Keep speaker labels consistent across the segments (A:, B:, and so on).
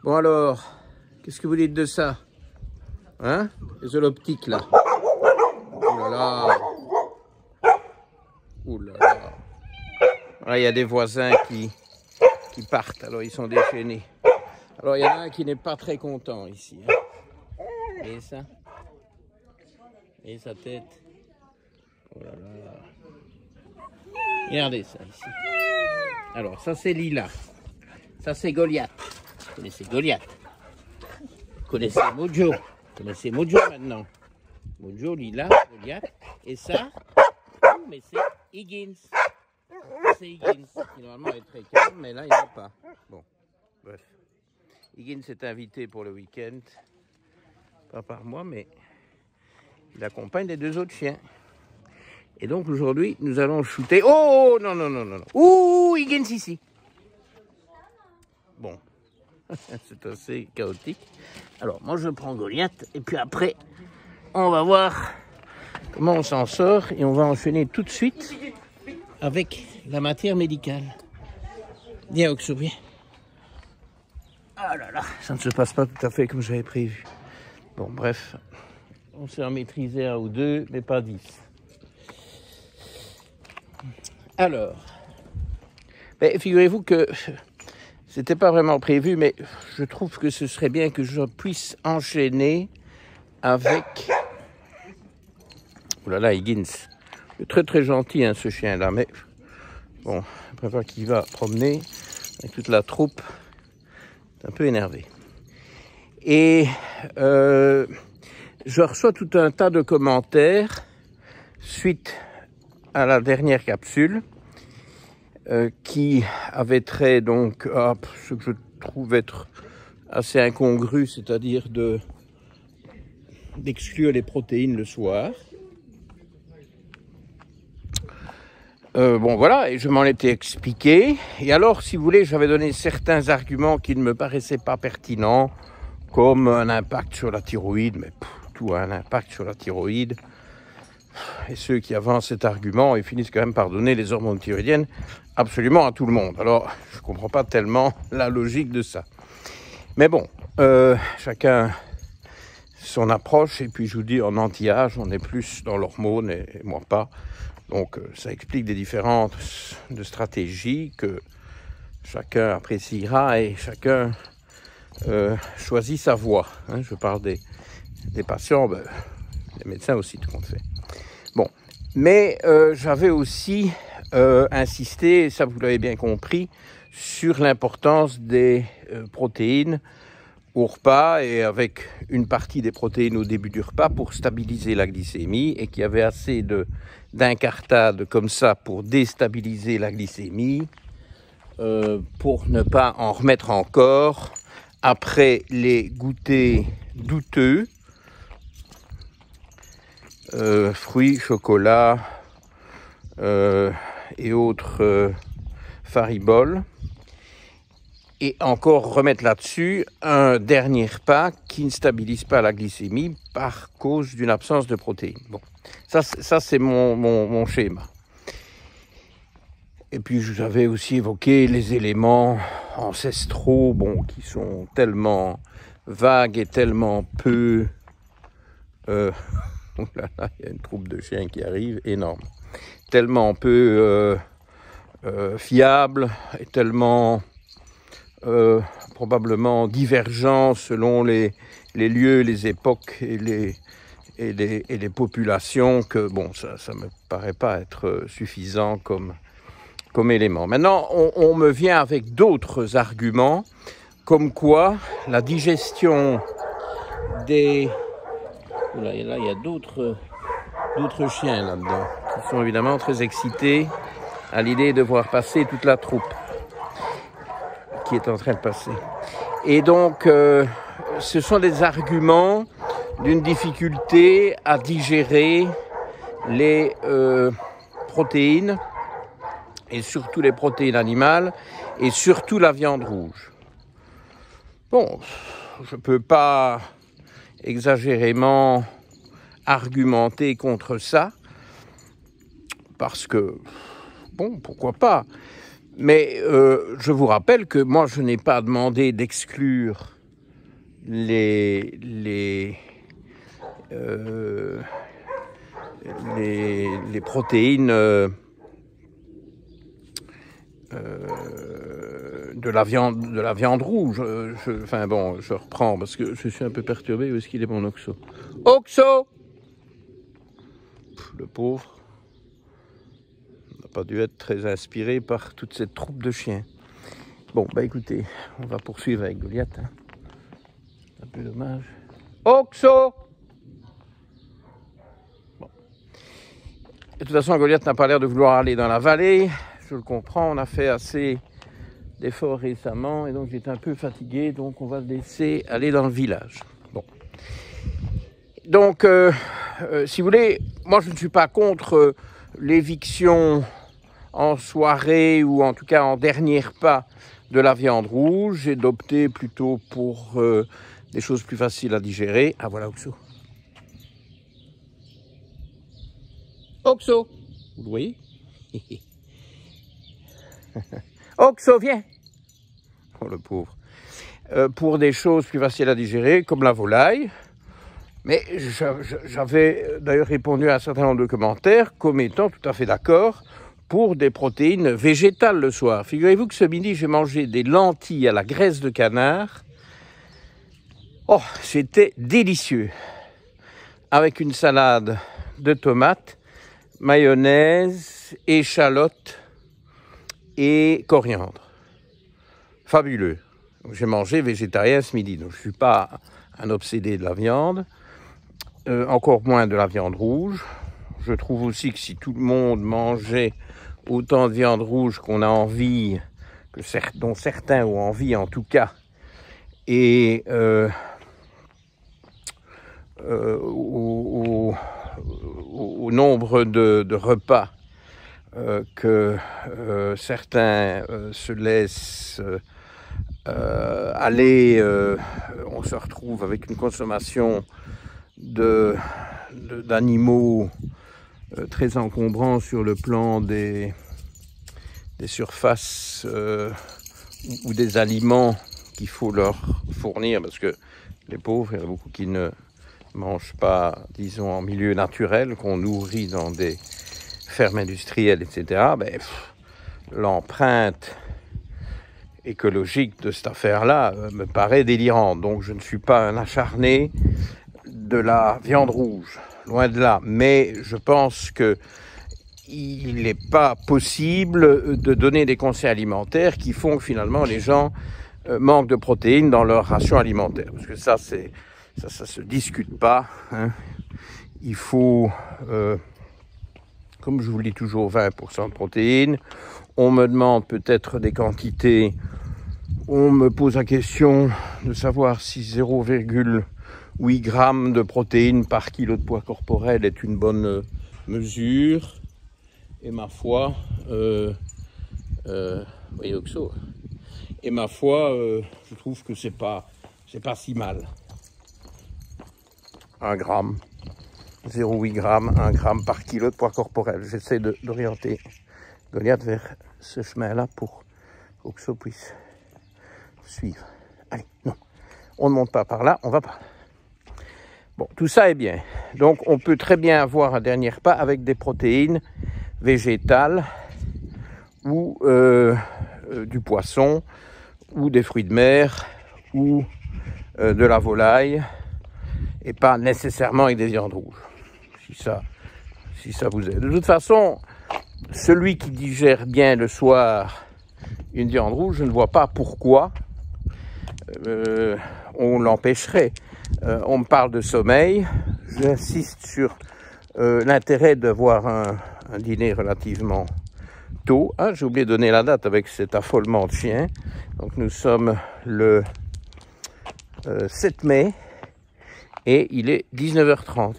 A: Bon alors, qu'est-ce que vous dites de ça? Hein? Les l'optique là. Ouh là là. Ouh là là. Ah, il y a des voisins qui partent, alors ils sont déchaînés. Alors il y en a un qui n'est pas très content ici. Hein. Et ça? Et sa tête? Oh là là. Regardez ça ici. Alors ça c'est Lila. Ça c'est Goliath. Vous connaissez Goliath? Vous connaissez Mojo? Vous connaissez Mojo maintenant? Mojo, Lila, Goliath. Et ça? Mais c'est Higgins. C'est Higgins. Qui normalement est très calme, mais là il n'est pas. Bon, bref. Higgins est invité pour le week-end. Pas par moi, mais il accompagne les deux autres chiens. Et donc aujourd'hui, nous allons shooter. Oh non, non, non, non, non. Ouh, Higgins ici. Bon, c'est assez chaotique. Alors, moi je prends Goliath, et puis après, on va voir comment on s'en sort, et on va enchaîner tout de suite avec la matière médicale. Viens, Oxo, viens. Ah là là, ça ne se passe pas tout à fait comme j'avais prévu. Bon, bref, on s'est en maîtrisé un ou deux, mais pas 10. Alors, figurez-vous que c'était pas vraiment prévu, mais je trouve que ce serait bien que je puisse enchaîner avec... Oh là là, Higgins. C'est très très gentil, hein, ce chien-là, mais bon, après voir qu'il va promener avec toute la troupe, c'est un peu énervé. Et je reçois tout un tas de commentaires suite à la dernière capsule qui avait trait donc à ce que je trouve être assez incongru, c'est-à-dire d'exclure les protéines le soir. Bon voilà, et je m'en étais expliqué. Et alors, si vous voulez, j'avais donné certains arguments qui ne me paraissaient pas pertinents, comme un impact sur la thyroïde, mais tout a un impact sur la thyroïde. Et ceux qui avancent cet argument, ils finissent quand même par donner les hormones thyroïdiennes absolument à tout le monde. Alors, je ne comprends pas tellement la logique de ça. Mais bon, chacun son approche. Et puis, je vous dis, en anti-âge, on est plus dans l'hormone et moi pas. Donc, ça explique des différences de stratégies que chacun appréciera et chacun choisit sa voie. Hein, je parle des patients, des médecins aussi, tout compte fait. Bon, mais j'avais aussi insisté, ça vous l'avez bien compris, sur l'importance des protéines au repas et avec une partie des protéines au début du repas pour stabiliser la glycémie et qu'il y avait assez d'incartades comme ça pour déstabiliser la glycémie pour ne pas en remettre encore après les goûters douteux, fruits, chocolat et autres fariboles. Et encore remettre là-dessus un dernier repas qui ne stabilise pas la glycémie par cause d'une absence de protéines. Bon, ça c'est mon schéma. Et puis j'avais aussi évoqué les éléments ancestraux, bon, qui sont tellement vagues et tellement peu... Oh là là, il y a une troupe de chiens qui arrive, énorme. Tellement peu fiables et tellement... probablement divergents selon les lieux, les époques et les populations que, bon, ça me paraît pas être suffisant comme élément. Maintenant, on me vient avec d'autres arguments, comme quoi la digestion des... Là, il y a d'autres chiens là-dedans, qui sont évidemment très excités à l'idée de voir passer toute la troupe qui est en train de passer. Et donc, ce sont des arguments d'une difficulté à digérer les protéines, et surtout les protéines animales, et surtout la viande rouge. Bon, je ne peux pas exagérément argumenter contre ça, parce que, bon, pourquoi pas. Mais je vous rappelle que moi, je n'ai pas demandé d'exclure les protéines de la viande rouge. Enfin bon, je reprends parce que je suis un peu perturbé. Où est-ce qu'il est mon Oxo? Oxo! Le pauvre n'a pas dû être très inspiré par toute cette troupe de chiens. Bon, bah écoutez, on va poursuivre avec Goliath. Hein. Un peu dommage. Oxo! Bon. De toute façon, Goliath n'a pas l'air de vouloir aller dans la vallée. Je le comprends, on a fait assez d'efforts récemment et donc j'étais un peu fatigué, donc on va le laisser aller dans le village. Bon. Donc, si vous voulez, moi je ne suis pas contre l'éviction en soirée ou en tout cas en dernier repas de la viande rouge. J'ai opté plutôt pour des choses plus faciles à digérer. Ah voilà Oxo. Oxo, vous le voyez? Oxo, viens. Oh le pauvre. Pour des choses plus faciles à digérer, comme la volaille. Mais j'avais d'ailleurs répondu à un certain nombre de commentaires comme étant tout à fait d'accord pour des protéines végétales le soir. Figurez-vous que ce midi, j'ai mangé des lentilles à la graisse de canard. Oh, c'était délicieux. Avec une salade de tomates, mayonnaise, échalote et coriandre. Fabuleux. J'ai mangé végétarien ce midi, donc je ne suis pas un obsédé de la viande, encore moins de la viande rouge. Je trouve aussi que si tout le monde mangeait autant de viande rouge qu'on a envie, dont certains ont envie en tout cas, et au nombre de repas que certains se laissent aller, on se retrouve avec une consommation d'animaux très encombrants sur le plan des surfaces ou des aliments qu'il faut leur fournir, parce que les pauvres, il y en a beaucoup qui ne mangent pas, disons, en milieu naturel, qu'on nourrit dans des fermes industrielles, etc. Ben, l'empreinte écologique de cette affaire-là me paraît délirante. Donc je ne suis pas un acharné de la viande rouge, loin de là. Mais je pense que il n'est pas possible de donner des conseils alimentaires qui font que finalement les gens manquent de protéines dans leur ration alimentaire. Parce que ça se discute pas. Hein. Il faut, comme je vous le dis toujours, 20% de protéines. On me demande peut-être des quantités. On me pose la question de savoir si 0,8 grammes de protéines par kilo de poids corporel est une bonne mesure. Et ma foi, voyez Oxo. Et ma foi, je trouve que c'est pas si mal. 1 gramme, 0,8 grammes, 1 gramme par kilo de poids corporel. J'essaie d'orienter Goliath vers ce chemin-là pour qu'Oxo puisse suivre. Allez, non, on ne monte pas par là, on va par là. Bon, tout ça est bien. Donc, on peut très bien avoir un dernier repas avec des protéines végétales ou du poisson ou des fruits de mer ou de la volaille et pas nécessairement avec des viandes rouges. Si ça vous aide. De toute façon, celui qui digère bien le soir une viande rouge, je ne vois pas pourquoi on l'empêcherait. On me parle de sommeil. J'insiste sur l'intérêt d'avoir un dîner relativement tôt. Ah, j'ai oublié de donner la date avec cet affolement de chiens. Donc nous sommes le 7 mai et il est 19h30.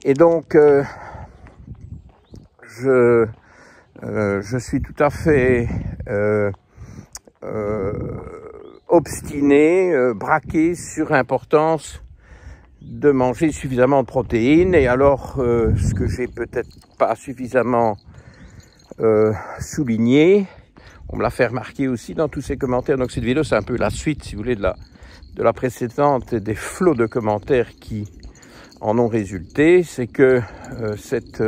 A: Et donc je suis tout à fait obstiné, braqué sur l'importance de manger suffisamment de protéines. Et alors, ce que j'ai peut-être pas suffisamment souligné, On me l'a fait remarquer aussi dans tous ces commentaires. Donc cette vidéo, c'est un peu la suite, si vous voulez, de la précédente, des flots de commentaires qui en ont résulté. C'est que cette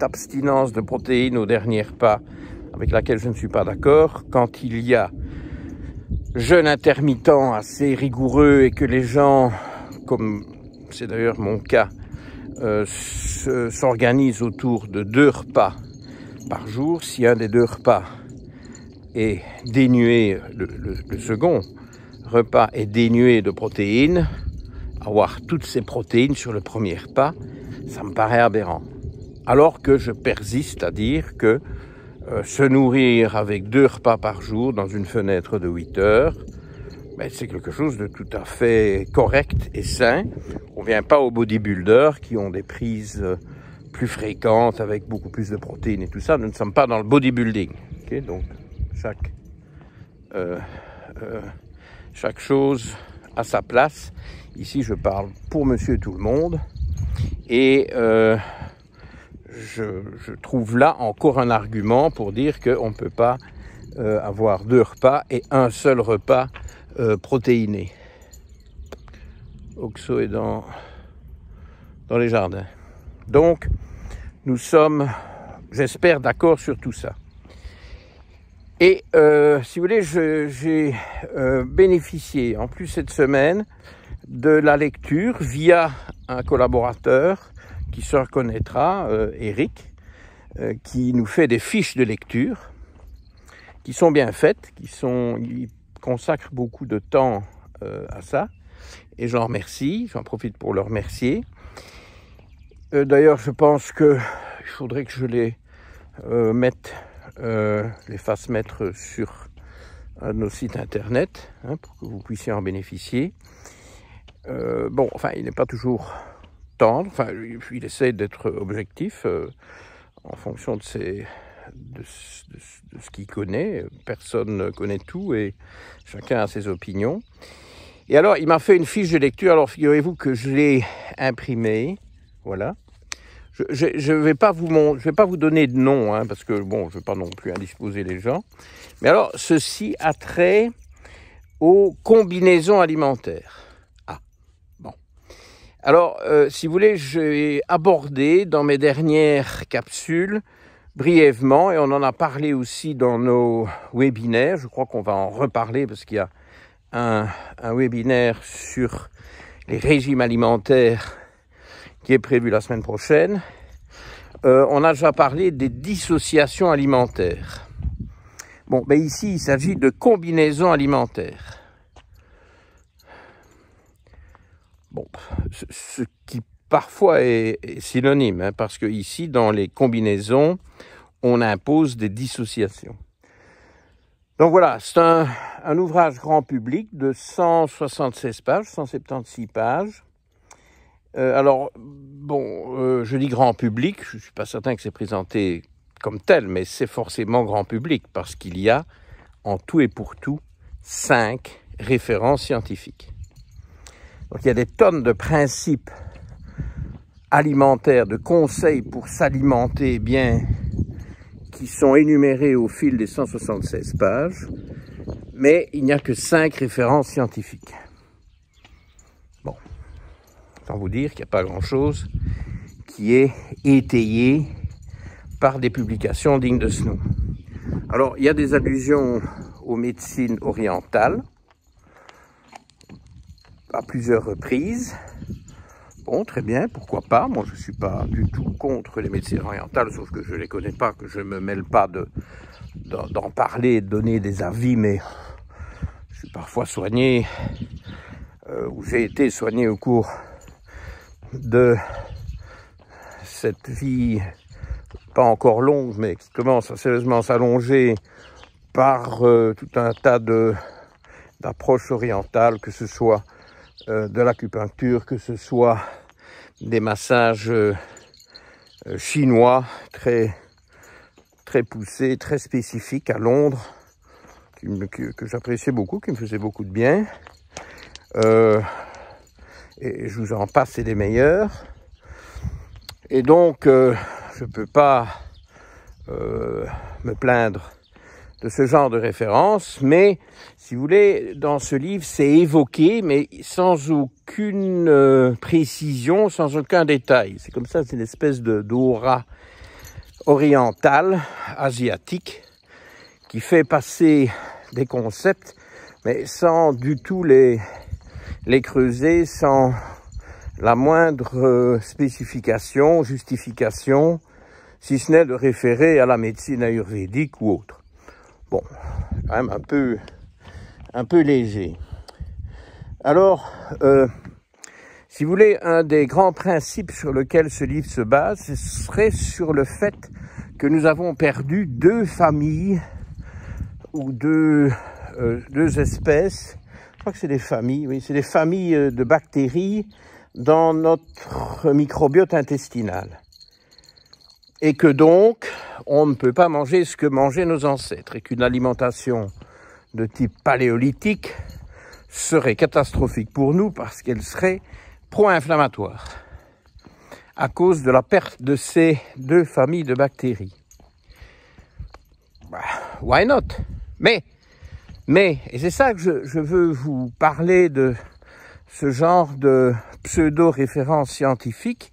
A: abstinence de protéines au dernier repas, avec laquelle je ne suis pas d'accord, quand il y a jeûne intermittent assez rigoureux et que les gens, comme c'est d'ailleurs mon cas, s'organisent autour de 2 repas par jour. Si un des 2 repas est dénué, le second repas est dénué de protéines, avoir toutes ces protéines sur le premier repas, ça me paraît aberrant. Alors que je persiste à dire que se nourrir avec 2 repas par jour dans une fenêtre de 8 heures, ben c'est quelque chose de tout à fait correct et sain. On ne vient pas aux bodybuilders qui ont des prises plus fréquentes avec beaucoup plus de protéines et tout ça. Nous ne sommes pas dans le bodybuilding. Okay, donc chaque chose à sa place. Ici, je parle pour monsieur tout le monde. Et je trouve là encore un argument pour dire qu'on ne peut pas avoir 2 repas et un seul repas protéiné. Oxo est dans les jardins. Donc, nous sommes, j'espère, d'accord sur tout ça. Et si vous voulez, j'ai bénéficié en plus cette semaine de la lecture via un collaborateur qui se reconnaîtra, Eric, qui nous fait des fiches de lecture qui sont bien faites, il consacre beaucoup de temps à ça, et j'en remercie, j'en profite pour le remercier. D'ailleurs, je pense qu'il faudrait que je les fasse mettre sur un de nos sites internet, hein, pour que vous puissiez en bénéficier. Bon, enfin, il n'est pas toujours tendre, enfin, il essaie d'être objectif en fonction de ce qu'il connaît. Personne ne connaît tout et chacun a ses opinions. Et alors, il m'a fait une fiche de lecture. Alors, figurez-vous que je l'ai imprimée. Voilà. Je vais pas vous donner de nom, hein, parce que, bon, je ne veux pas non plus indisposer les gens. Mais alors, ceci a trait aux combinaisons alimentaires. Alors, si vous voulez, j'ai abordé dans mes dernières capsules brièvement, et on en a parlé aussi dans nos webinaires. Je crois qu'on va en reparler parce qu'il y a un webinaire sur les régimes alimentaires qui est prévu la semaine prochaine. On a déjà parlé des dissociations alimentaires. Bon, ben ici, il s'agit de combinaisons alimentaires. Bon, ce qui parfois est synonyme, hein, parce que ici, dans les combinaisons, on impose des dissociations. Donc voilà, c'est un ouvrage grand public de 176 pages, 176 pages. Alors, bon, je dis grand public, je ne suis pas certain que c'est présenté comme tel, mais c'est forcément grand public, parce qu'il y a, en tout et pour tout, 5 références scientifiques. Donc il y a des tonnes de principes alimentaires, de conseils pour s'alimenter bien, qui sont énumérés au fil des 176 pages, mais il n'y a que 5 références scientifiques. Bon, autant vous dire qu'il n'y a pas grand-chose qui est étayé par des publications dignes de ce nom. Alors, il y a des allusions aux médecines orientales, à plusieurs reprises. Bon, très bien, pourquoi pas. Moi, je ne suis pas du tout contre les médecines orientales, sauf que je ne les connais pas, que je ne me mêle pas d'en parler, de donner des avis, mais je suis parfois soigné, ou j'ai été soigné au cours de cette vie, pas encore longue, mais qui commence à sérieusement s'allonger par tout un tas d'approches orientales, que ce soit de l'acupuncture, que ce soit des massages chinois très poussés, très spécifiques à Londres, que j'appréciais beaucoup, qui me faisaient beaucoup de bien. Et je vous en passe, c'est des meilleurs. Et donc, je ne peux pas me plaindre de ce genre de référence, mais si vous voulez, dans ce livre, c'est évoqué, mais sans aucune précision, sans aucun détail. C'est comme ça, c'est une espèce d'aura orientale, asiatique, qui fait passer des concepts, mais sans du tout les creuser, sans la moindre spécification, justification, si ce n'est de référer à la médecine ayurvédique ou autre. Bon, quand même un peu léger. Alors, si vous voulez, un des grands principes sur lequel ce livre se base, ce serait sur le fait que nous avons perdu deux familles ou deux espèces. Je crois que c'est des familles, oui, c'est des familles de bactéries dans notre microbiote intestinal. Et que donc, on ne peut pas manger ce que mangeaient nos ancêtres, et qu'une alimentation de type paléolithique serait catastrophique pour nous parce qu'elle serait pro-inflammatoire à cause de la perte de ces deux familles de bactéries. Why not? Mais, et c'est ça que je veux vous parler de ce genre de pseudo-référence scientifique.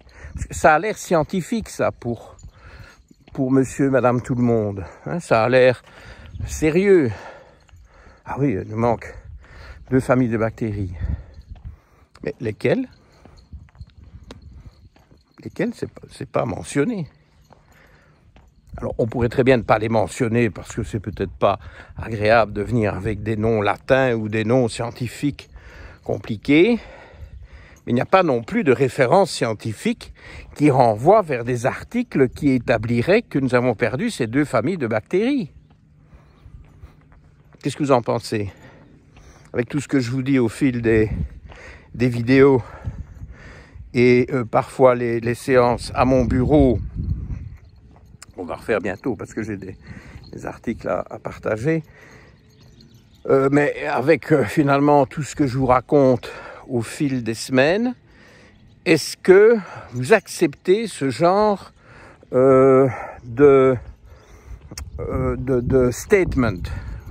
A: Ça a l'air scientifique, ça, pour monsieur, madame, tout le monde. Hein, ça a l'air sérieux. Ah oui, il nous manque deux familles de bactéries. Mais lesquelles? Lesquelles, c'est pas mentionné. Alors, on pourrait très bien ne pas les mentionner parce que c'est peut-être pas agréable de venir avec des noms latins ou des noms scientifiques compliqués. Mais il n'y a pas non plus de référence scientifique qui renvoie vers des articles qui établiraient que nous avons perdu ces deux familles de bactéries. Qu'est-ce que vous en pensez? Avec tout ce que je vous dis au fil des vidéos et parfois les séances à mon bureau, on va refaire bientôt parce que j'ai des articles à partager, mais avec finalement tout ce que je vous raconte au fil des semaines, est-ce que vous acceptez ce genre de statement?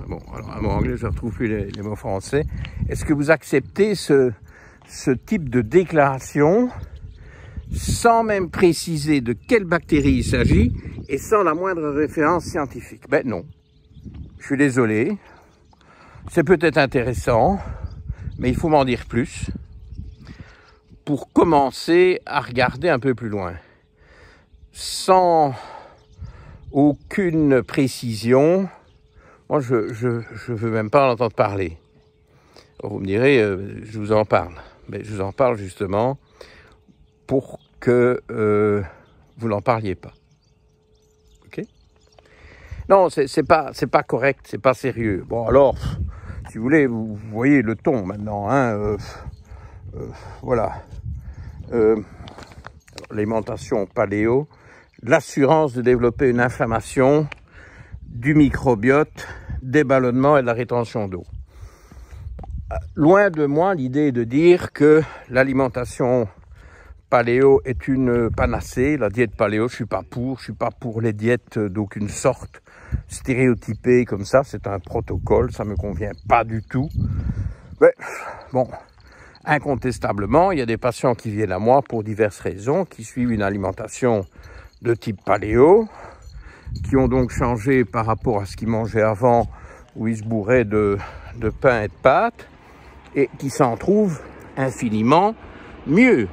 A: Bon, alors un mot anglais, je ne retrouve plus les mots français. Est-ce que vous acceptez ce type de déclaration sans même préciser de quelle bactérie il s'agit et sans la moindre référence scientifique? Ben non. Je suis désolé. C'est peut-être intéressant, mais il faut m'en dire plus pour commencer à regarder un peu plus loin. Sans aucune précision, moi je veux même pas en entendre parler. Alors vous me direz, je vous en parle. Mais je vous en parle justement pour que vous n'en parliez pas. Ok? Non, c'est pas correct, c'est pas sérieux. Bon alors, si vous voulez, vous voyez le ton maintenant, hein. Voilà. L'alimentation paléo, l'assurance de développer une inflammation du microbiote, des ballonnements et de la rétention d'eau. Loin de moi l'idée de dire que l'alimentation paléo est une panacée. La diète paléo, je suis pas pour les diètes d'aucune sorte, stéréotypées comme ça, c'est un protocole, ça me convient pas du tout. Mais bon, incontestablement, il y a des patients qui viennent à moi pour diverses raisons, qui suivent une alimentation de type paléo, qui ont donc changé par rapport à ce qu'ils mangeaient avant, où ils se bourraient de pain et de pâtes, et qui s'en trouvent infiniment mieux.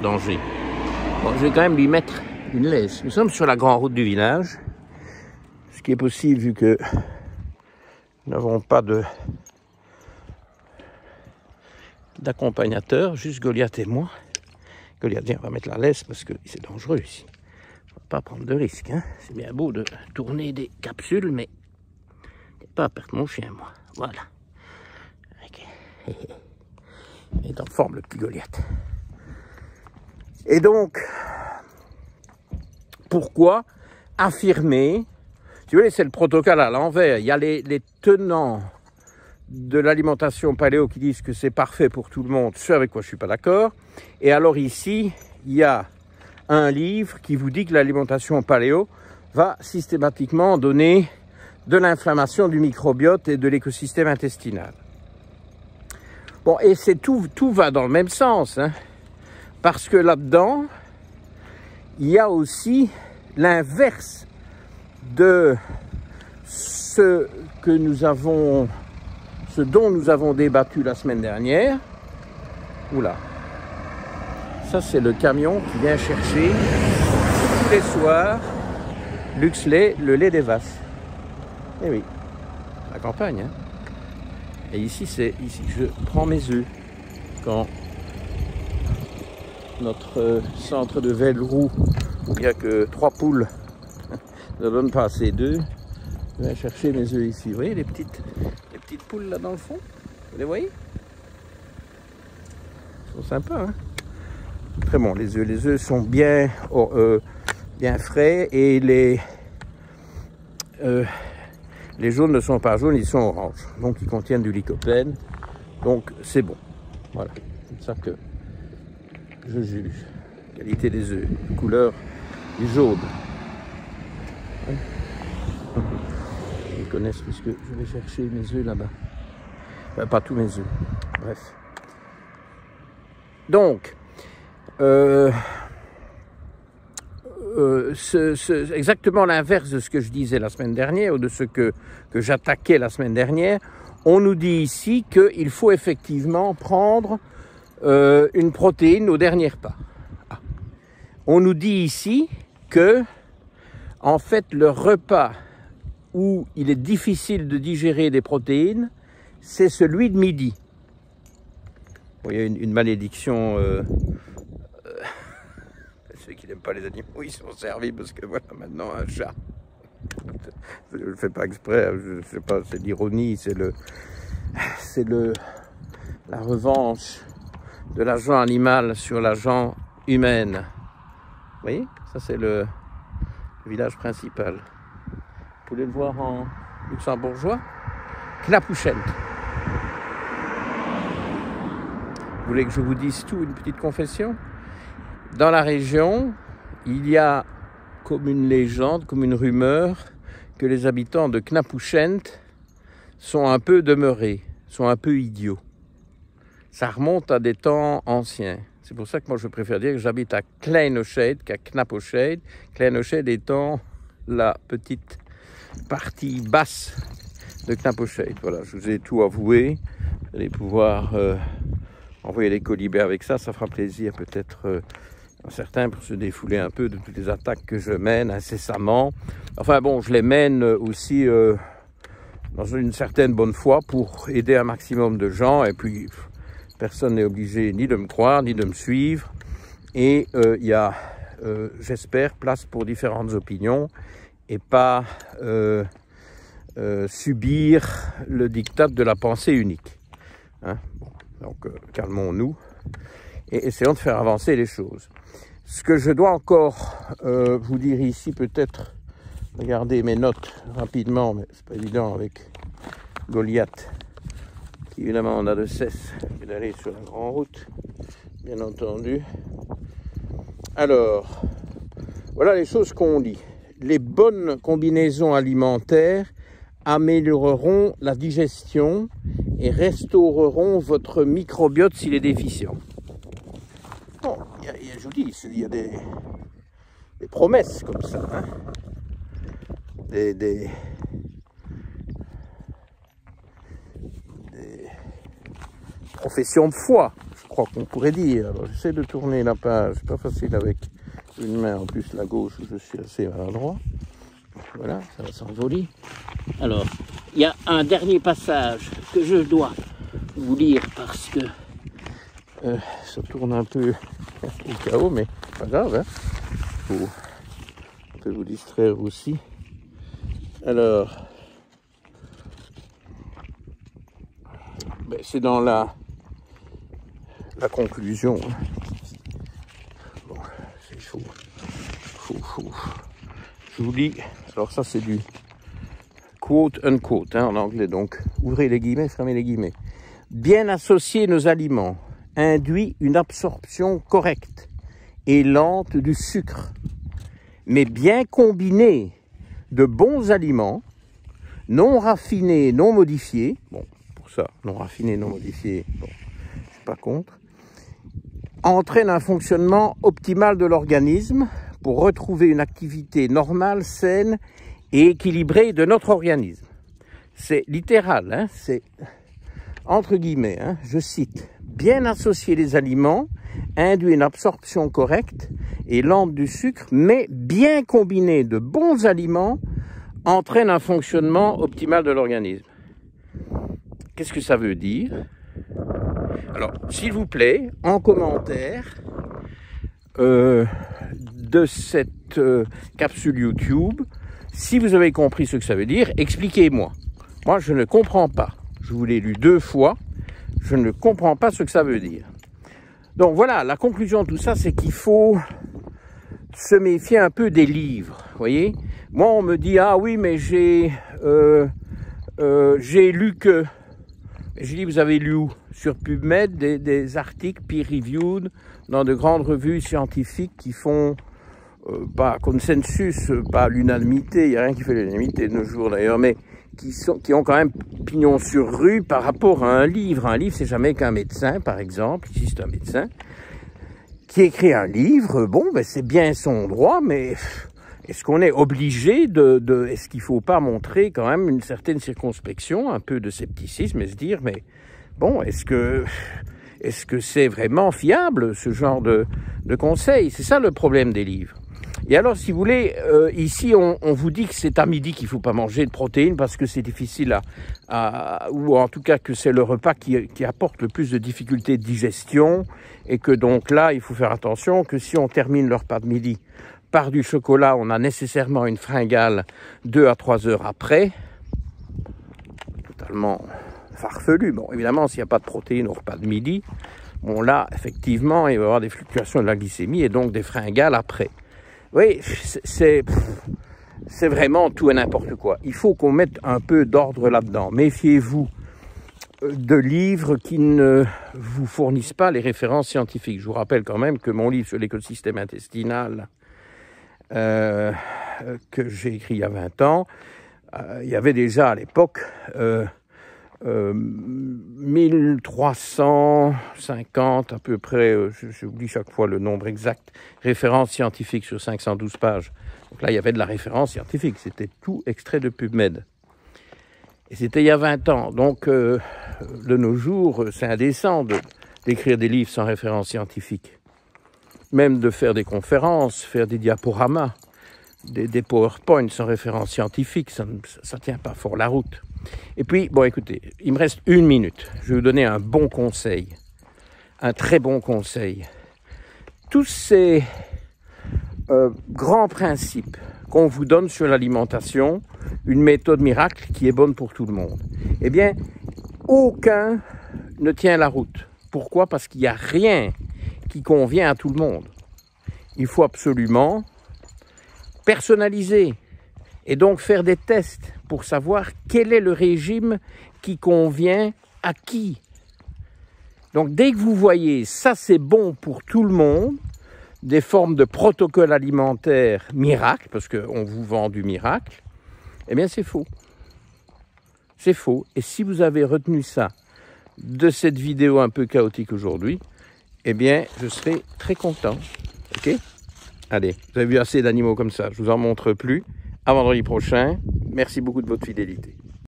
A: Danger. Bon, je vais quand même lui mettre une laisse. Nous sommes sur la grande route du village, ce qui est possible vu que nous n'avons pas d'accompagnateur, juste Goliath et moi. Goliath, viens, on va mettre la laisse parce que c'est dangereux ici. On va pas prendre de risques, hein. C'est bien beau de tourner des capsules, mais pas à perdre mon chien, moi. Voilà. Ok. Il est en forme, le petit Goliath. Et donc, pourquoi affirmer, tu vois, c'est le protocole à l'envers. Il y a les tenants de l'alimentation paléo qui disent que c'est parfait pour tout le monde, ce avec quoi je ne suis pas d'accord. Et alors ici, il y a un livre qui vous dit que l'alimentation paléo va systématiquement donner de l'inflammation du microbiote et de l'écosystème intestinal. Bon, et c'est tout va dans le même sens, hein, parce que là-dedans, il y a aussi l'inverse de ce dont nous avons débattu la semaine dernière. Oula, ça c'est le camion qui vient chercher tous les soirs Luxlait, le lait des vaches. Eh oui, la campagne, hein. Et ici, c'est ici que je prends mes œufs. Quand notre centre de Velleroux, où il n'y a que 3 poules, ne donne pas assez d'œufs, je vais chercher mes œufs ici. Vous voyez les petites poules là dans le fond? Vous les voyez? Ils sont sympas, hein? Très bon, les œufs sont bien, bien frais, et les jaunes ne sont pas jaunes, ils sont oranges. Donc ils contiennent du lycopène. Donc c'est bon. Voilà, c'est ça que je juge. Qualité des œufs, couleur du jaune. Hein? Ils connaissent puisque je vais chercher mes œufs là-bas. Enfin, pas tous mes œufs. Bref. Donc, exactement l'inverse de ce que je disais la semaine dernière, ou de ce que j'attaquais la semaine dernière. On nous dit ici qu'il faut effectivement prendre une protéine au dernier repas. Ah. On nous dit ici que, en fait, le repas où il est difficile de digérer des protéines, c'est celui de midi. Bon, il y a une malédiction. Ceux qui n'aiment pas les animaux, ils sont servis parce que voilà, maintenant un chat. Je ne le fais pas exprès, je sais pas, c'est l'ironie, c'est la revanche de l'agent animal sur l'agent humaine. Vous voyez, ça c'est le village principal. Vous pouvez le voir en luxembourgeois. Knapouchent. Vous voulez que je vous dise tout, une petite confession? Dans la région, il y a comme une légende, comme une rumeur, que les habitants de Knapouchent sont un peu demeurés, sont un peu idiots. Ça remonte à des temps anciens. C'est pour ça que moi je préfère dire que j'habite à Kleinoscheid qu'à Knapouchent. Kleinoscheid étant la petite partie basse de Knapouchent. Voilà, je vous ai tout avoué. Vous allez pouvoir envoyer des colibés avec ça, ça fera plaisir peut-être à certains pour se défouler un peu de toutes les attaques que je mène incessamment. Enfin bon, je les mène aussi dans une certaine bonne foi pour aider un maximum de gens, et puis personne n'est obligé ni de me croire, ni de me suivre. Et il y a, j'espère, place pour différentes opinions, et pas subir le diktat de la pensée unique. Hein? Bon, donc calmons-nous et essayons de faire avancer les choses. Ce que je dois encore vous dire ici, peut-être, regardez mes notes rapidement, mais c'est pas évident avec Goliath, qui évidemment on a de cesse d'aller sur la grande route, bien entendu. Alors, voilà les choses qu'on lit. Les bonnes combinaisons alimentaires amélioreront la digestion et restaureront votre microbiote s'il est déficient. Bon, je vous dis, il y a des promesses comme ça, hein, des professions de foi, je crois qu'on pourrait dire. Alors, j'essaie de tourner la page, c'est pas facile avec une main, en plus la gauche, je suis assez maladroit. Voilà, ça va s'envoler. Alors, il y a un dernier passage que je dois vous lire parce que ça tourne un peu au chaos, mais pas grave, hein. On peut vous distraire aussi. Alors, ben, c'est dans la conclusion. Bon, il faut. Je vous lis. Alors ça, c'est du quote unquote, hein, en anglais. Donc, ouvrez les guillemets, fermez les guillemets. Bien associer nos aliments induit une absorption correcte et lente du sucre, mais bien combinée de bons aliments, non raffinés, non modifiés. Bon, pour ça, non raffinés, non modifiés, bon, je suis pas contre. Entraîne un fonctionnement optimal de l'organisme pour retrouver une activité normale, saine et équilibrée de notre organisme. C'est littéral, hein, c'est entre guillemets, hein, je cite, bien associer les aliments induit une absorption correcte et lente du sucre, mais bien combiner de bons aliments entraîne un fonctionnement optimal de l'organisme. Qu'est-ce que ça veut dire? Alors, s'il vous plaît, en commentaire de cette capsule YouTube, si vous avez compris ce que ça veut dire, expliquez-moi. Moi, je ne comprends pas. Je vous l'ai lu 2 fois. Je ne comprends pas ce que ça veut dire. Donc voilà, la conclusion de tout ça, c'est qu'il faut se méfier un peu des livres. Vous voyez? Moi, on me dit, ah oui, mais j'ai lu que... J'ai dit, vous avez lu où? Sur PubMed, des articles peer-reviewed dans de grandes revues scientifiques qui font pas consensus, pas l'unanimité, il n'y a rien qui fait l'unanimité de nos jours d'ailleurs, mais qui ont quand même pignon sur rue par rapport à un livre. Un livre, c'est jamais qu'un médecin, par exemple, ici c'est un médecin, qui écrit un livre. Bon, ben c'est bien son droit, mais est-ce qu'on est obligé est-ce qu'il ne faut pas montrer quand même une certaine circonspection, un peu de scepticisme et se dire, mais bon, est-ce que c'est vraiment fiable, ce genre de conseils? C'est ça le problème des livres. Et alors, si vous voulez, ici, on vous dit que c'est à midi qu'il ne faut pas manger de protéines parce que c'est difficile ou en tout cas que c'est le repas qui apporte le plus de difficultés de digestion et que donc là, il faut faire attention que si on termine le repas de midi par du chocolat, on a nécessairement une fringale 2 à 3 heures après. Totalement farfelu. Bon, évidemment, s'il n'y a pas de protéines au repas de midi, bon là, effectivement, il va y avoir des fluctuations de la glycémie et donc des fringales après. Oui, c'est vraiment tout et n'importe quoi. Il faut qu'on mette un peu d'ordre là-dedans. Méfiez-vous de livres qui ne vous fournissent pas les références scientifiques. Je vous rappelle quand même que mon livre sur l'écosystème intestinal que j'ai écrit il y a 20 ans, il y avait déjà à l'époque 1350 à peu près, j'oublie chaque fois le nombre exact, références scientifiques sur 512 pages. Donc là, il y avait de la référence scientifique, c'était tout extrait de PubMed. Et c'était il y a 20 ans. Donc, de nos jours, c'est indécent d'écrire des livres sans référence scientifique. Même de faire des conférences, faire des diaporamas, des PowerPoint sans référence scientifique, ça ne tient pas fort la route. Et puis, bon, écoutez, il me reste 1 minute. Je vais vous donner un bon conseil, un très bon conseil. Tous ces grands principes qu'on vous donne sur l'alimentation, une méthode miracle qui est bonne pour tout le monde, eh bien, aucun ne tient la route. Pourquoi? Parce qu'il n'y a rien qui convient à tout le monde. Il faut absolument personnaliser et donc faire des tests pour savoir quel est le régime qui convient à qui. Donc dès que vous voyez ça c'est bon pour tout le monde, des formes de protocole alimentaire miracle, parce qu'on vous vend du miracle, eh bien c'est faux. C'est faux. Et si vous avez retenu ça de cette vidéo un peu chaotique aujourd'hui, eh bien je serai très content. Ok? Allez, vous avez vu assez d'animaux comme ça, je ne vous en montre plus. À vendredi prochain. Merci beaucoup de votre fidélité.